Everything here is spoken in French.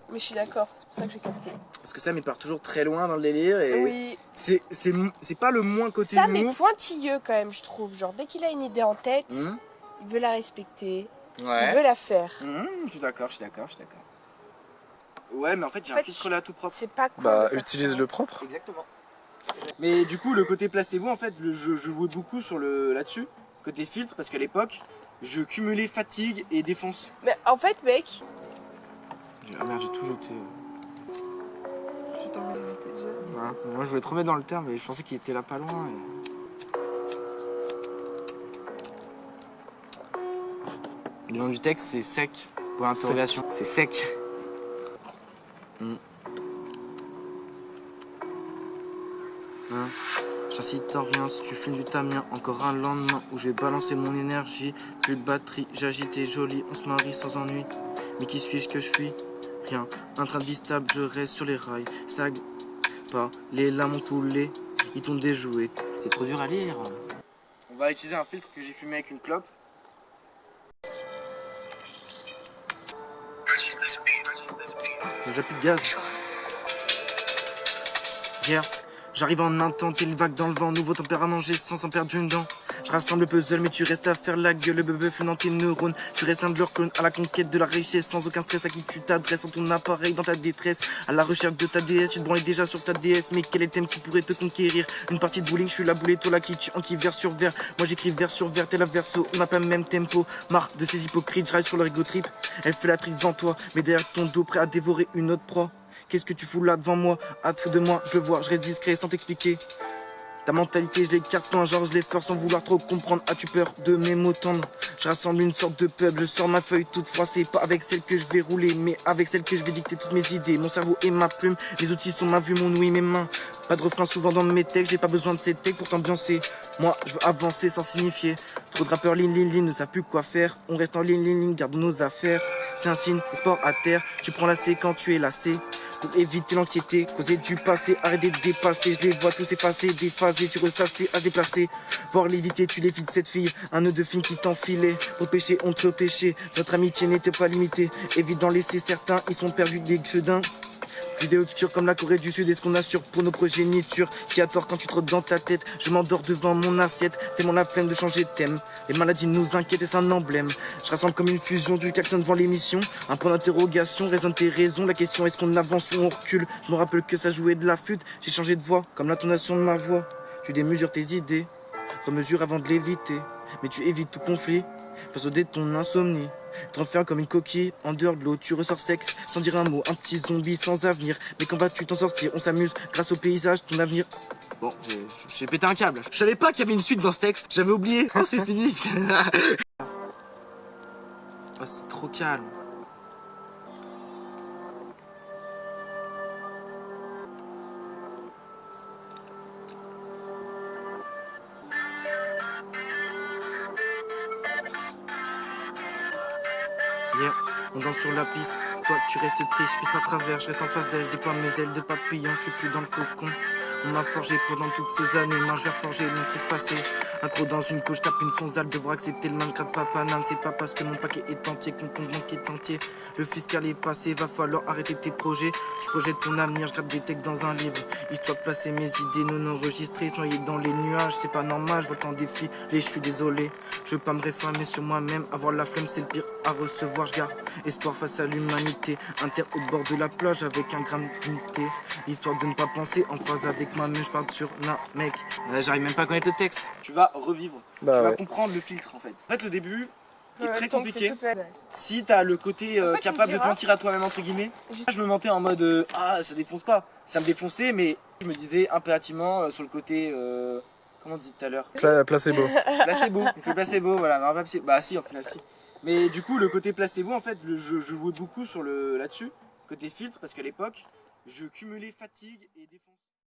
Mais je suis d'accord, c'est pour ça que j'ai capté. Parce que Sam il part toujours très loin dans le délire et Oui. c'est pas le moins côté Sam est humour. pointilleux quand même, je trouve. Genre, dès qu'il a une idée en tête, il veut la respecter, Ouais. il veut la faire. Je suis d'accord. Ouais, mais en fait, j'ai un filtre là tout propre. C'est pas cool. Bah, utilise le propre. Exactement. Mais du coup, le côté placebo, en fait, je jouais beaucoup sur là-dessus, côté filtre, parce qu'à l'époque, je cumulais fatigue et défense. Mais en fait, mec. Ah merde, j'ai tout jeté. Je t'en voulais mettre déjà. Voilà. Moi, je voulais trop mettre dans le terme, mais je pensais qu'il était là pas loin. Le nom du texte, c'est sec. Pour l'interrogation, c'est sec. J'incite à rien si tu fumes du tamien. Encore un lendemain où j'ai balancé mon énergie. Plus de batterie, j'agite et joli, on se marie sans ennui. Mais qui suis-je que je fuis? Rien, un train de vie stable, je reste sur les rails. Stagne pas, les lames ont coulé, ils t'ont déjoué. C'est trop dur à lire. On va utiliser un filtre que j'ai fumé avec une clope. Déjà plus de gaz. Hier, j'arrive en intenté, le vague dans le vent, nouveau tempérament, j'ai sans perdre une dent. Je rassemble le puzzle, mais tu restes à faire la gueule, le bébé dans tes neurones. Tu restes un de leur clone à la conquête de la richesse, sans aucun stress à qui tu t'adresses en ton appareil dans ta détresse. À la recherche de ta déesse, tu te branles déjà sur ta déesse, mais quel est le thème qui pourrait te conquérir? Une partie de bowling, je suis la boule et toi là qui tue en qui vers sur vers. Moi j'écris vers sur vers, t'es la verso, on n'a pas le même tempo. Marre de ces hypocrites, je ride sur leur ego trip. Elle fait la trick devant toi, mais derrière ton dos, prêt à dévorer une autre proie. Qu'est-ce que tu fous là devant moi? À te foutre de moi, je le vois, je reste discret sans t'expliquer. Ta mentalité, je l'écarte en genre, je les force sans vouloir trop comprendre. As-tu peur de mes mots tendres? Je rassemble une sorte de peuple, je sors ma feuille toute froissée. Pas avec celle que je vais rouler, mais avec celle que je vais dicter toutes mes idées. Mon cerveau et ma plume, mes outils sont ma vue, mon ouïe, mes mains. Pas de refrain souvent dans mes textes, j'ai pas besoin de ces textes pour t'ambiancer. Moi, je veux avancer sans signifier. Trop de rappeurs ligne, ne savent plus quoi faire. On reste en ligne, gardons nos affaires. C'est un signe, sport à terre, tu prends la C quand tu es lassé. Pour éviter l'anxiété, causer du passé, arrêter de dépasser. Je les vois tous effacer, déphasés, tu ressasser, à déplacer. Voir l'éviter, tu l'évites cette fille. Un nœud de film qui t'enfilait. Pour pécher, on te péché. Notre amitié n'était pas limitée. Évite d'en laisser certains, ils sont perdus des xeudins. Vidéo future comme la Corée du Sud, est-ce qu'on assure pour nos progénitures? Qui a tort quand tu trottes dans ta tête? Je m'endors devant mon assiette, tellement la flemme de changer de thème. Les maladies nous inquiètent et c'est un emblème. Je rassemble comme une fusion du klaxon devant l'émission. Un point d'interrogation, raisonne tes raisons. La question est-ce qu'on avance ou on recule? Je me rappelle que ça jouait de la flûte. J'ai changé de voix, comme l'intonation de ma voix. Tu démesures tes idées, remesure avant de l'éviter. Mais tu évites tout conflit, face au dé de ton insomnie. Tu renfermes comme une coquille en dehors de l'eau, tu ressors sec sans dire un mot, un petit zombie sans avenir. Mais quand vas-tu t'en sortir? On s'amuse grâce au paysage, ton avenir. Bon, j'ai pété un câble. Je savais pas qu'il y avait une suite dans ce texte, j'avais oublié. Oh, c'est fini. Oh, c'est trop calme. Yeah, on danse sur la piste. Toi, tu restes triste, je pisse pas à travers. Je reste en face d'elle, je déploie mes ailes de papillon. Je suis plus dans le cocon. On m'a forgé pendant toutes ces années. Moi, je vais forger mon triste passé. Accro dans une couche, tape une fonce dalle. Devoir accepter le Minecraft papa nan. C'est pas parce que mon paquet est entier que mon compte banque est entier. Le fiscal est passé, va falloir arrêter tes projets. Je projette ton avenir, je gratte des textes dans un livre. Histoire de placer mes idées non enregistrées, noyées dans les nuages. C'est pas normal, je vois tant défi. Je suis désolé. Je veux pas me réformer sur moi-même. Avoir la flemme, c'est le pire à recevoir. Je garde espoir face à l'humanité. Inter au bord de la plage avec un grain d'unité. Histoire de ne pas penser en phase avec moi-même. Je parle sur mec. J'arrive même pas à connaître le texte. Tu vas revivre. Tu vas comprendre le filtre en fait. En fait, le début est très compliqué. Si t'as le côté capable de te mentir à toi-même entre guillemets. Je me mentais en mode ah ça défonce pas. Ça me défonçait, mais je me disais impérativement sur le côté comment on dit tout à l'heure, placebo. Placebo, il fait placebo, voilà. Non, bah si, en final si. Mais du coup, le côté placebo, en fait, je jouais beaucoup sur là-dessus, côté filtre, parce qu'à l'époque, je cumulais fatigue et défense.